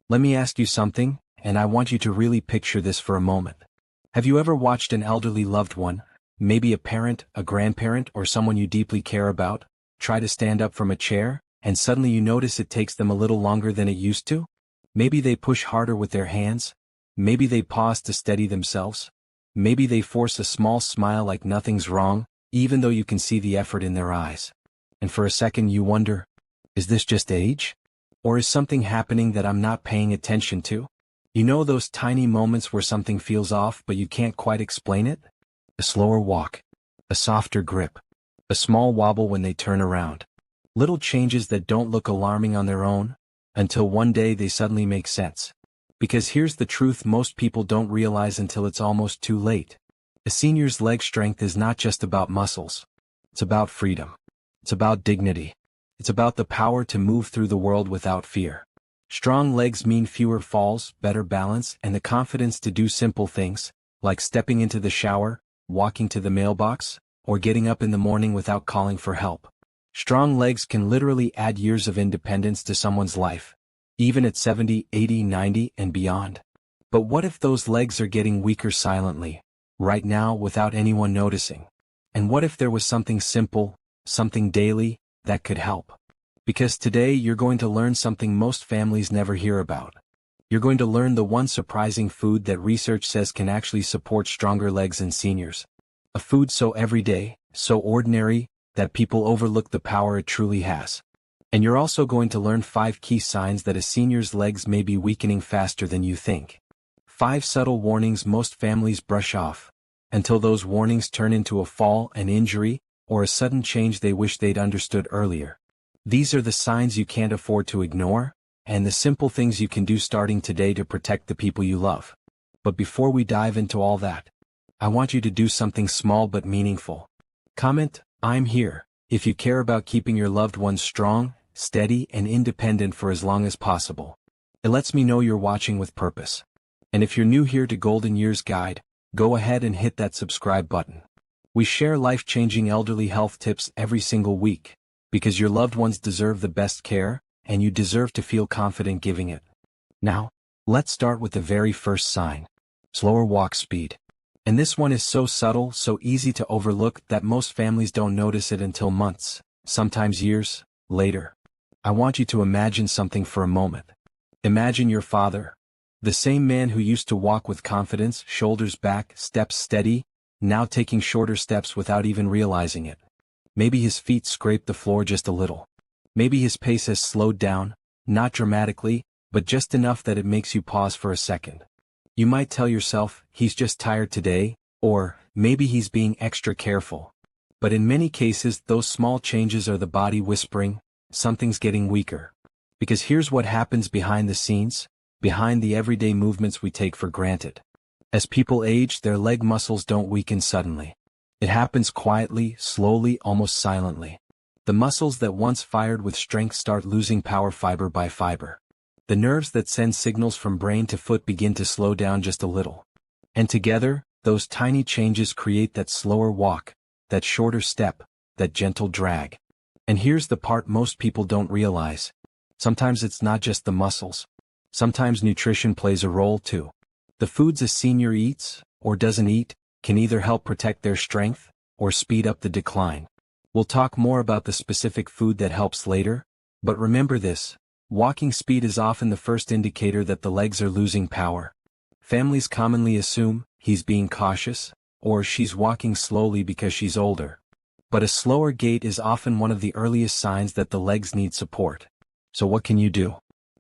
Let me ask you something, and I want you to really picture this for a moment. Have you ever watched an elderly loved one, maybe a parent, a grandparent, or someone you deeply care about, try to stand up from a chair, and suddenly you notice it takes them a little longer than it used to? Maybe they push harder with their hands. Maybe they pause to steady themselves. Maybe they force a small smile like nothing's wrong, even though you can see the effort in their eyes. And for a second you wonder, is this just age? Or is something happening that I'm not paying attention to? You know those tiny moments where something feels off but you can't quite explain it? A slower walk, a softer grip, a small wobble when they turn around. Little changes that don't look alarming on their own, until one day they suddenly make sense. Because here's the truth most people don't realize until it's almost too late. A senior's leg strength is not just about muscles. It's about freedom. It's about dignity. It's about the power to move through the world without fear. Strong legs mean fewer falls, better balance, and the confidence to do simple things, like stepping into the shower, walking to the mailbox, or getting up in the morning without calling for help. Strong legs can literally add years of independence to someone's life, even at 70, 80, 90, and beyond. But what if those legs are getting weaker silently, right now without anyone noticing? And what if there was something simple, something daily, that could help? Because today you're going to learn something most families never hear about. You're going to learn the one surprising food that research says can actually support stronger legs in seniors. A food so everyday, so ordinary, that people overlook the power it truly has. And you're also going to learn 5 key signs that a senior's legs may be weakening faster than you think. 5 subtle warnings most families brush off, until those warnings turn into a fall, an injury, or a sudden change they wish they'd understood earlier. These are the signs you can't afford to ignore, and the simple things you can do starting today to protect the people you love. But before we dive into all that, I want you to do something small but meaningful. Comment, "I'm here," if you care about keeping your loved ones strong, steady, and independent for as long as possible. It lets me know you're watching with purpose. And if you're new here to Golden Years Guide, go ahead and hit that subscribe button. We share life-changing elderly health tips every single week, because your loved ones deserve the best care, and you deserve to feel confident giving it. Now, let's start with the very first sign: slower walk speed. And this one is so subtle, so easy to overlook that most families don't notice it until months, sometimes years, later. I want you to imagine something for a moment. Imagine your father, the same man who used to walk with confidence, shoulders back, steps steady, now taking shorter steps without even realizing it. Maybe his feet scrape the floor just a little. Maybe his pace has slowed down, not dramatically, but just enough that it makes you pause for a second. You might tell yourself, he's just tired today, or maybe he's being extra careful. But in many cases, those small changes are the body whispering, something's getting weaker. Because here's what happens behind the scenes, behind the everyday movements we take for granted. As people age, their leg muscles don't weaken suddenly. It happens quietly, slowly, almost silently. The muscles that once fired with strength start losing power fiber by fiber. The nerves that send signals from brain to foot begin to slow down just a little. And together, those tiny changes create that slower walk, that shorter step, that gentle drag. And here's the part most people don't realize. Sometimes it's not just the muscles. Sometimes nutrition plays a role too. The foods a senior eats, or doesn't eat, can either help protect their strength, or speed up the decline. We'll talk more about the specific food that helps later, but remember this: walking speed is often the first indicator that the legs are losing power. Families commonly assume, he's being cautious, or she's walking slowly because she's older. But a slower gait is often one of the earliest signs that the legs need support. So what can you do?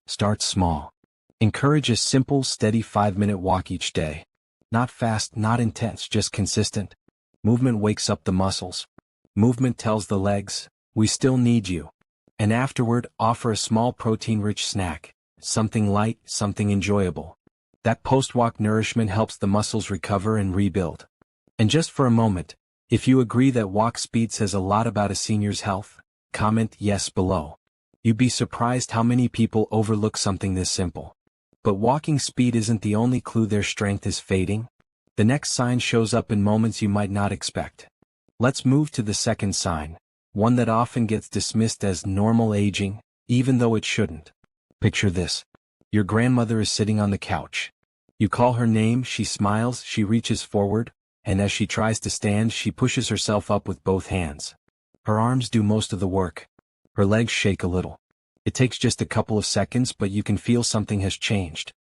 Start small. Encourage a simple, steady 5-minute walk each day. Not fast, not intense, just consistent. Movement wakes up the muscles. Movement tells the legs, we still need you. And afterward, offer a small protein-rich snack. Something light, something enjoyable. That post-walk nourishment helps the muscles recover and rebuild. And just for a moment, if you agree that walk speed says a lot about a senior's health, comment yes below. You'd be surprised how many people overlook something this simple. But walking speed isn't the only clue their strength is fading. The next sign shows up in moments you might not expect. Let's move to the second sign, one that often gets dismissed as normal aging, even though it shouldn't. Picture this. Your grandmother is sitting on the couch. You call her name, she smiles, she reaches forward, and as she tries to stand, she pushes herself up with both hands. Her arms do most of the work. Her legs shake a little. It takes just a couple of seconds, but you can feel something has changed.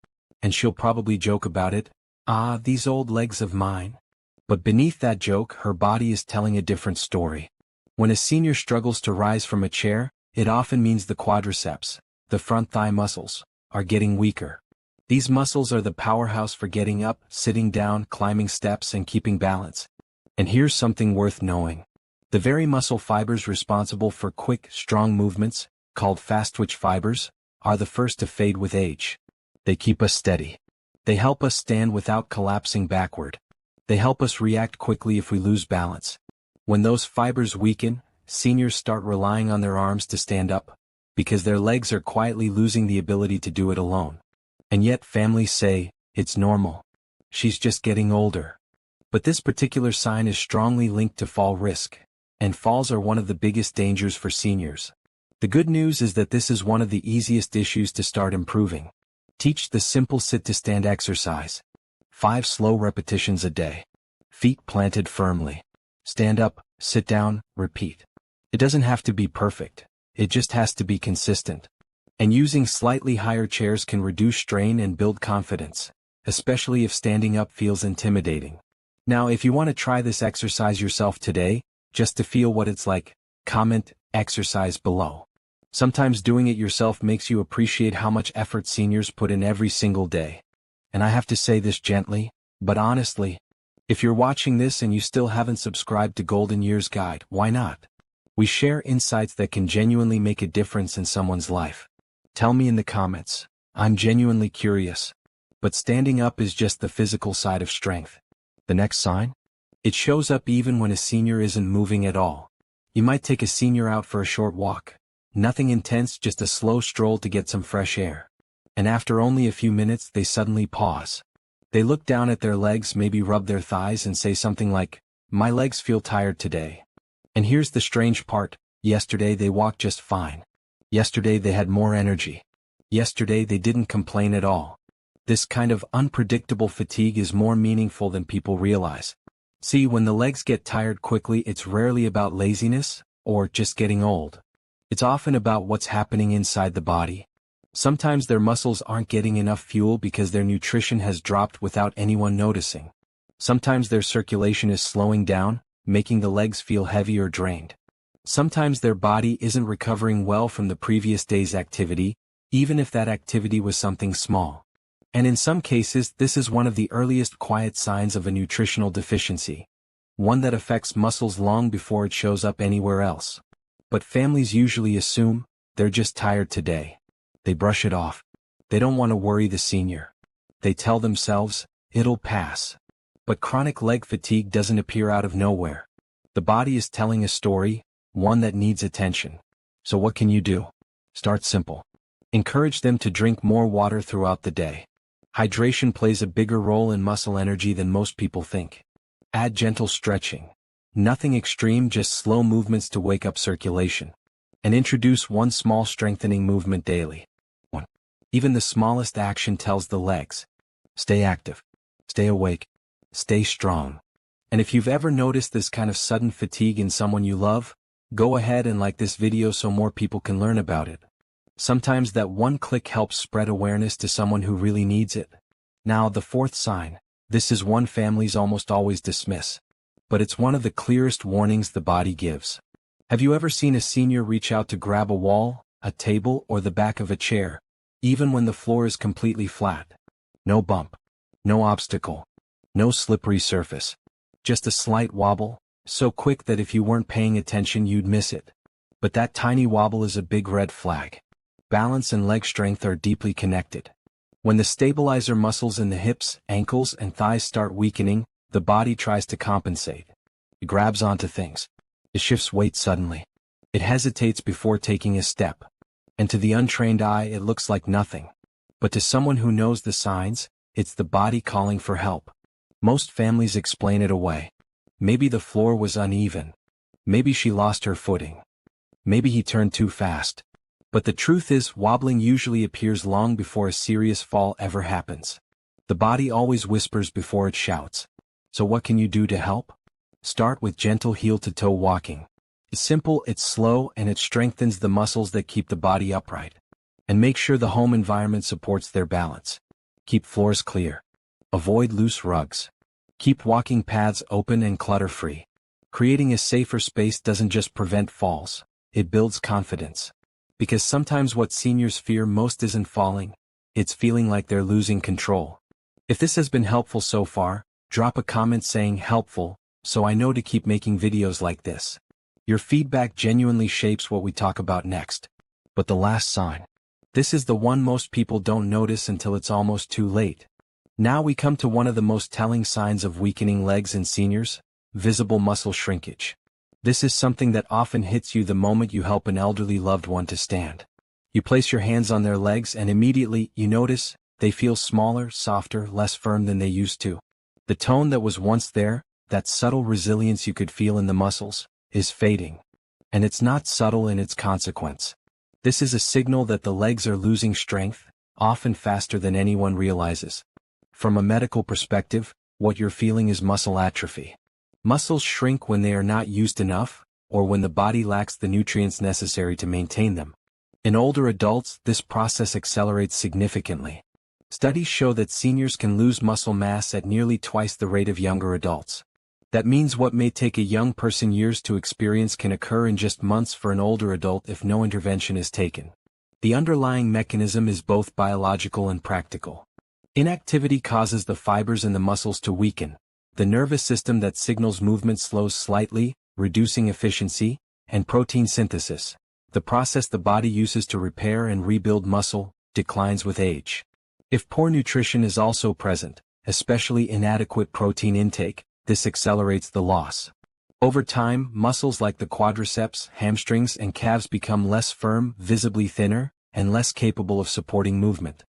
And she'll probably joke about it. "Ah, these old legs of mine." But beneath that joke, her body is telling a different story. When a senior struggles to rise from a chair, it often means the quadriceps, the front thigh muscles, are getting weaker. These muscles are the powerhouse for getting up, sitting down, climbing steps, and keeping balance. And here's something worth knowing. The very muscle fibers responsible for quick, strong movements, called fast-twitch fibers, are the first to fade with age. They keep us steady. They help us stand without collapsing backward. They help us react quickly if we lose balance. When those fibers weaken, seniors start relying on their arms to stand up, because their legs are quietly losing the ability to do it alone. And yet families say, "It's normal. She's just getting older." But this particular sign is strongly linked to fall risk, and falls are one of the biggest dangers for seniors. The good news is that this is one of the easiest issues to start improving. Teach the simple sit-to-stand exercise. 5 slow repetitions a day. Feet planted firmly. Stand up, sit down, repeat. It doesn't have to be perfect. It just has to be consistent. And using slightly higher chairs can reduce strain and build confidence, especially if standing up feels intimidating. Now, if you want to try this exercise yourself today, just to feel what it's like, comment "exercise" below. Sometimes doing it yourself makes you appreciate how much effort seniors put in every single day. And I have to say this gently, but honestly, if you're watching this and you still haven't subscribed to Golden Years Guide, why not? We share insights that can genuinely make a difference in someone's life. Tell me in the comments. I'm genuinely curious. But standing up is just the physical side of strength. The next sign? It shows up even when a senior isn't moving at all. You might take a senior out for a short walk. Nothing intense, just a slow stroll to get some fresh air. And after only a few minutes, they suddenly pause. They look down at their legs, maybe rub their thighs and say something like, "My legs feel tired today." And here's the strange part. Yesterday they walked just fine. Yesterday they had more energy. Yesterday they didn't complain at all. This kind of unpredictable fatigue is more meaningful than people realize. See, when the legs get tired quickly, it's rarely about laziness, or just getting old. It's often about what's happening inside the body. Sometimes their muscles aren't getting enough fuel because their nutrition has dropped without anyone noticing. Sometimes their circulation is slowing down, making the legs feel heavy or drained. Sometimes their body isn't recovering well from the previous day's activity, even if that activity was something small. And in some cases, this is one of the earliest quiet signs of a nutritional deficiency. One that affects muscles long before it shows up anywhere else. But families usually assume, they're just tired today. They brush it off. They don't want to worry the senior. They tell themselves, it'll pass. But chronic leg fatigue doesn't appear out of nowhere. The body is telling a story, one that needs attention. So what can you do? Start simple. Encourage them to drink more water throughout the day. Hydration plays a bigger role in muscle energy than most people think. Add gentle stretching. Nothing extreme, just slow movements to wake up circulation. And introduce one small strengthening movement daily. 1. Even the smallest action tells the legs. Stay active. Stay awake. Stay strong. And if you've ever noticed this kind of sudden fatigue in someone you love, go ahead and like this video so more people can learn about it. Sometimes that one click helps spread awareness to someone who really needs it. Now, the 4th sign. This is one families almost always dismiss. But it's one of the clearest warnings the body gives. Have you ever seen a senior reach out to grab a wall, a table, or the back of a chair, even when the floor is completely flat? No bump. No obstacle. No slippery surface. Just a slight wobble, so quick that if you weren't paying attention you'd miss it. But that tiny wobble is a big red flag. Balance and leg strength are deeply connected. When the stabilizer muscles in the hips, ankles, and thighs start weakening, the body tries to compensate. It grabs onto things. It shifts weight suddenly. It hesitates before taking a step. And to the untrained eye it looks like nothing. But to someone who knows the signs, it's the body calling for help. Most families explain it away. Maybe the floor was uneven. Maybe she lost her footing. Maybe he turned too fast. But the truth is, wobbling usually appears long before a serious fall ever happens. The body always whispers before it shouts. So what can you do to help? Start with gentle heel-to-toe walking. It's simple, it's slow, and it strengthens the muscles that keep the body upright. And make sure the home environment supports their balance. Keep floors clear. Avoid loose rugs. Keep walking paths open and clutter-free. Creating a safer space doesn't just prevent falls, it builds confidence. Because sometimes what seniors fear most isn't falling, it's feeling like they're losing control. If this has been helpful so far, drop a comment saying helpful, so I know to keep making videos like this. Your feedback genuinely shapes what we talk about next. But the last sign. This is the one most people don't notice until it's almost too late. Now we come to one of the most telling signs of weakening legs in seniors: visible muscle shrinkage. This is something that often hits you the moment you help an elderly loved one to stand. You place your hands on their legs and immediately, you notice, they feel smaller, softer, less firm than they used to. The tone that was once there, that subtle resilience you could feel in the muscles, is fading. And it's not subtle in its consequence. This is a signal that the legs are losing strength, often faster than anyone realizes. From a medical perspective, what you're feeling is muscle atrophy. Muscles shrink when they are not used enough, or when the body lacks the nutrients necessary to maintain them. In older adults, this process accelerates significantly. Studies show that seniors can lose muscle mass at nearly twice the rate of younger adults. That means what may take a young person years to experience can occur in just months for an older adult if no intervention is taken. The underlying mechanism is both biological and practical. Inactivity causes the fibers in the muscles to weaken. The nervous system that signals movement slows slightly, reducing efficiency, and protein synthesis, the process the body uses to repair and rebuild muscle, declines with age. If poor nutrition is also present, especially inadequate protein intake, this accelerates the loss. Over time, muscles like the quadriceps, hamstrings, and calves become less firm, visibly thinner, and less capable of supporting movement.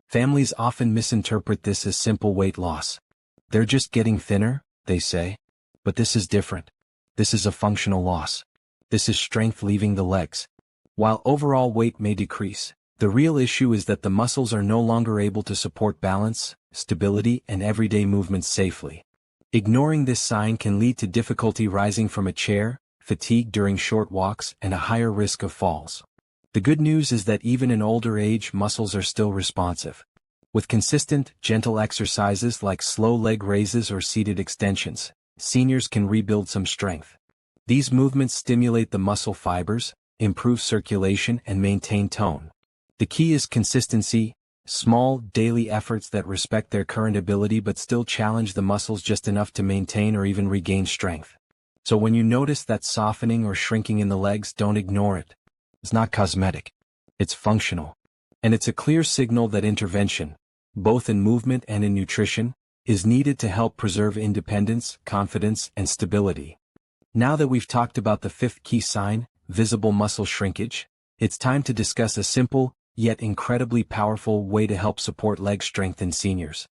Families often misinterpret this as simple weight loss. They're just getting thinner, they say. But this is different. This is a functional loss. This is strength leaving the legs. While overall weight may decrease, the real issue is that the muscles are no longer able to support balance, stability, and everyday movements safely. Ignoring this sign can lead to difficulty rising from a chair, fatigue during short walks, and a higher risk of falls. The good news is that even in older age, muscles are still responsive. With consistent, gentle exercises like slow leg raises or seated extensions, seniors can rebuild some strength. These movements stimulate the muscle fibers, improve circulation, and maintain tone. The key is consistency, small, daily efforts that respect their current ability but still challenge the muscles just enough to maintain or even regain strength. So when you notice that softening or shrinking in the legs, don't ignore it. It's not cosmetic. It's functional. And it's a clear signal that intervention, both in movement and in nutrition, is needed to help preserve independence, confidence, and stability. Now that we've talked about the fifth key sign, visible muscle shrinkage, it's time to discuss a simple, yet incredibly powerful way to help support leg strength in seniors.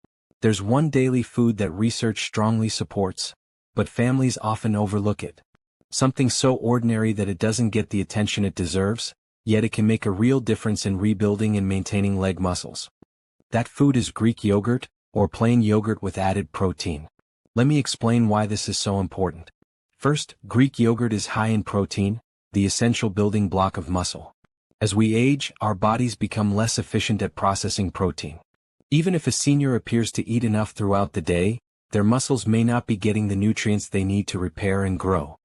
There's one daily food that research strongly supports, but families often overlook it. Something so ordinary that it doesn't get the attention it deserves, yet it can make a real difference in rebuilding and maintaining leg muscles. That food is Greek yogurt, or plain yogurt with added protein. Let me explain why this is so important. First, Greek yogurt is high in protein, the essential building block of muscle. As we age, our bodies become less efficient at processing protein. Even if a senior appears to eat enough throughout the day, their muscles may not be getting the nutrients they need to repair and grow.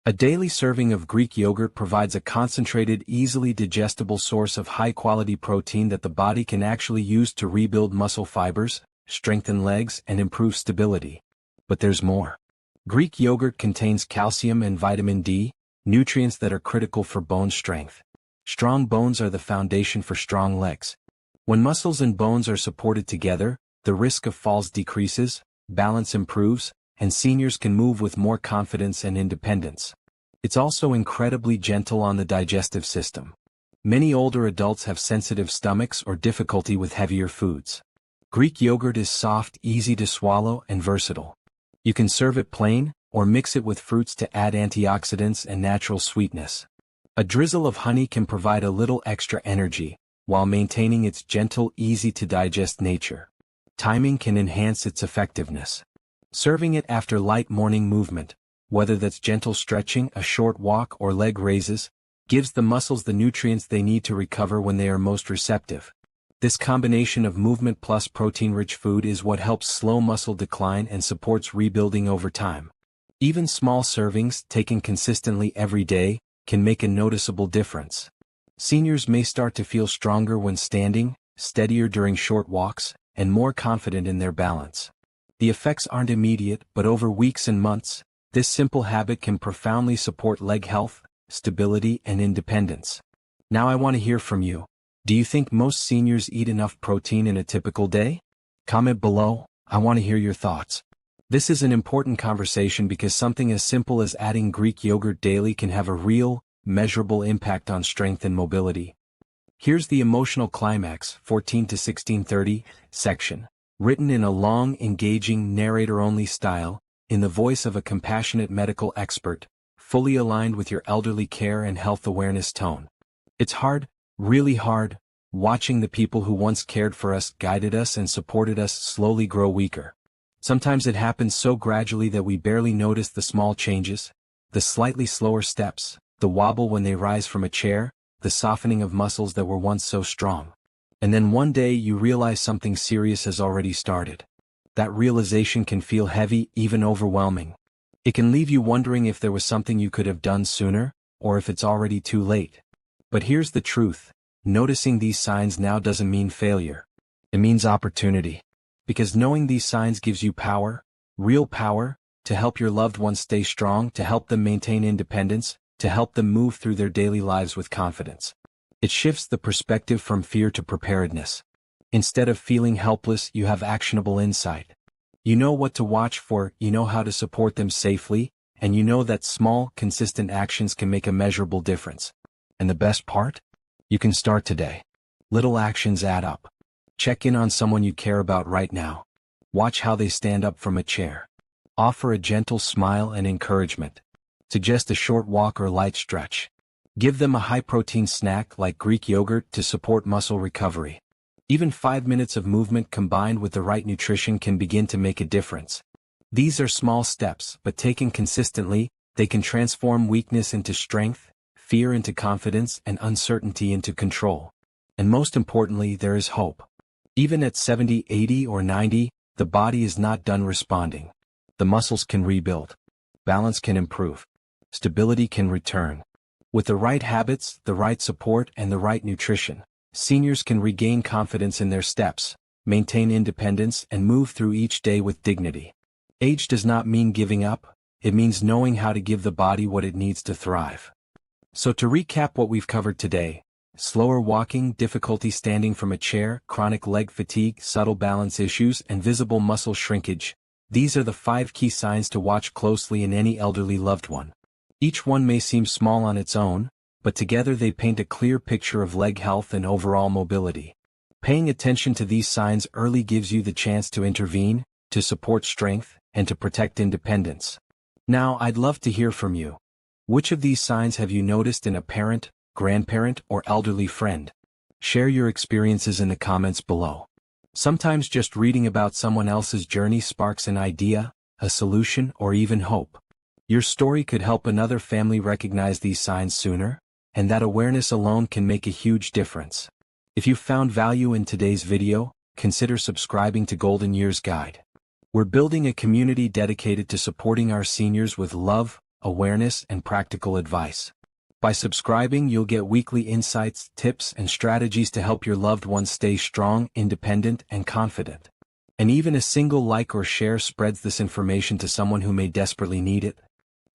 A daily serving of Greek yogurt provides a concentrated, easily digestible source of high-quality protein that the body can actually use to rebuild muscle fibers, strengthen legs, and improve stability. But there's more. Greek yogurt contains calcium and vitamin D, nutrients that are critical for bone strength. Strong bones are the foundation for strong legs. When muscles and bones are supported together, the risk of falls decreases, balance improves, and seniors can move with more confidence and independence. It's also incredibly gentle on the digestive system. Many older adults have sensitive stomachs or difficulty with heavier foods. Greek yogurt is soft, easy to swallow, and versatile. You can serve it plain, or mix it with fruits to add antioxidants and natural sweetness. A drizzle of honey can provide a little extra energy, while maintaining its gentle, easy-to-digest nature. Timing can enhance its effectiveness. Serving it after light morning movement, whether that's gentle stretching, a short walk, or leg raises, gives the muscles the nutrients they need to recover when they are most receptive. This combination of movement plus protein-rich food is what helps slow muscle decline and supports rebuilding over time. Even small servings, taken consistently every day, can make a noticeable difference. Seniors may start to feel stronger when standing, steadier during short walks, and more confident in their balance. The effects aren't immediate, but over weeks and months, this simple habit can profoundly support leg health, stability, and independence. Now I want to hear from you. Do you think most seniors eat enough protein in a typical day? Comment below, I want to hear your thoughts. This is an important conversation because something as simple as adding Greek yogurt daily can have a real, measurable impact on strength and mobility. Here's the emotional climax, 14 to 1630, section. Written in a long, engaging, narrator-only style, in the voice of a compassionate medical expert, fully aligned with your elderly care and health awareness tone. It's hard, really hard, watching the people who once cared for us, guided us, and supported us slowly grow weaker. Sometimes it happens so gradually that we barely notice the small changes, the slightly slower steps, the wobble when they rise from a chair, the softening of muscles that were once so strong. And then one day you realize something serious has already started. That realization can feel heavy, even overwhelming. It can leave you wondering if there was something you could have done sooner, or if it's already too late. But here's the truth. Noticing these signs now doesn't mean failure. It means opportunity. Because knowing these signs gives you power, real power, to help your loved ones stay strong, to help them maintain independence, to help them move through their daily lives with confidence. It shifts the perspective from fear to preparedness. Instead of feeling helpless, you have actionable insight. You know what to watch for, you know how to support them safely, and you know that small, consistent actions can make a measurable difference. And the best part? You can start today. Little actions add up. Check in on someone you care about right now. Watch how they stand up from a chair. Offer a gentle smile and encouragement. Suggest a short walk or light stretch. Give them a high-protein snack like Greek yogurt to support muscle recovery. Even 5 minutes of movement combined with the right nutrition can begin to make a difference. These are small steps, but taken consistently, they can transform weakness into strength, fear into confidence, and uncertainty into control. And most importantly, there is hope. Even at 70, 80, or 90, the body is not done responding. The muscles can rebuild. Balance can improve. Stability can return. With the right habits, the right support, and the right nutrition, seniors can regain confidence in their steps, maintain independence, and move through each day with dignity. Age does not mean giving up, it means knowing how to give the body what it needs to thrive. So to recap what we've covered today: slower walking, difficulty standing from a chair, chronic leg fatigue, subtle balance issues, and visible muscle shrinkage. These are the 5 key signs to watch closely in any elderly loved one. Each one may seem small on its own, but together they paint a clear picture of leg health and overall mobility. Paying attention to these signs early gives you the chance to intervene, to support strength, and to protect independence. Now I'd love to hear from you. Which of these signs have you noticed in a parent, grandparent, or elderly friend? Share your experiences in the comments below. Sometimes just reading about someone else's journey sparks an idea, a solution, or even hope. Your story could help another family recognize these signs sooner, and that awareness alone can make a huge difference. If you found value in today's video, consider subscribing to Golden Years Guide. We're building a community dedicated to supporting our seniors with love, awareness, and practical advice. By subscribing, you'll get weekly insights, tips, and strategies to help your loved ones stay strong, independent, and confident. And even a single like or share spreads this information to someone who may desperately need it.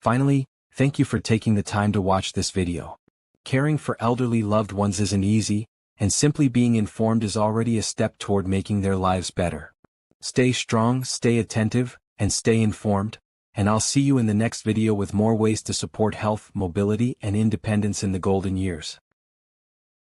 Finally, thank you for taking the time to watch this video. Caring for elderly loved ones isn't easy, and simply being informed is already a step toward making their lives better. Stay strong, stay attentive, and stay informed, and I'll see you in the next video with more ways to support health, mobility, and independence in the golden years.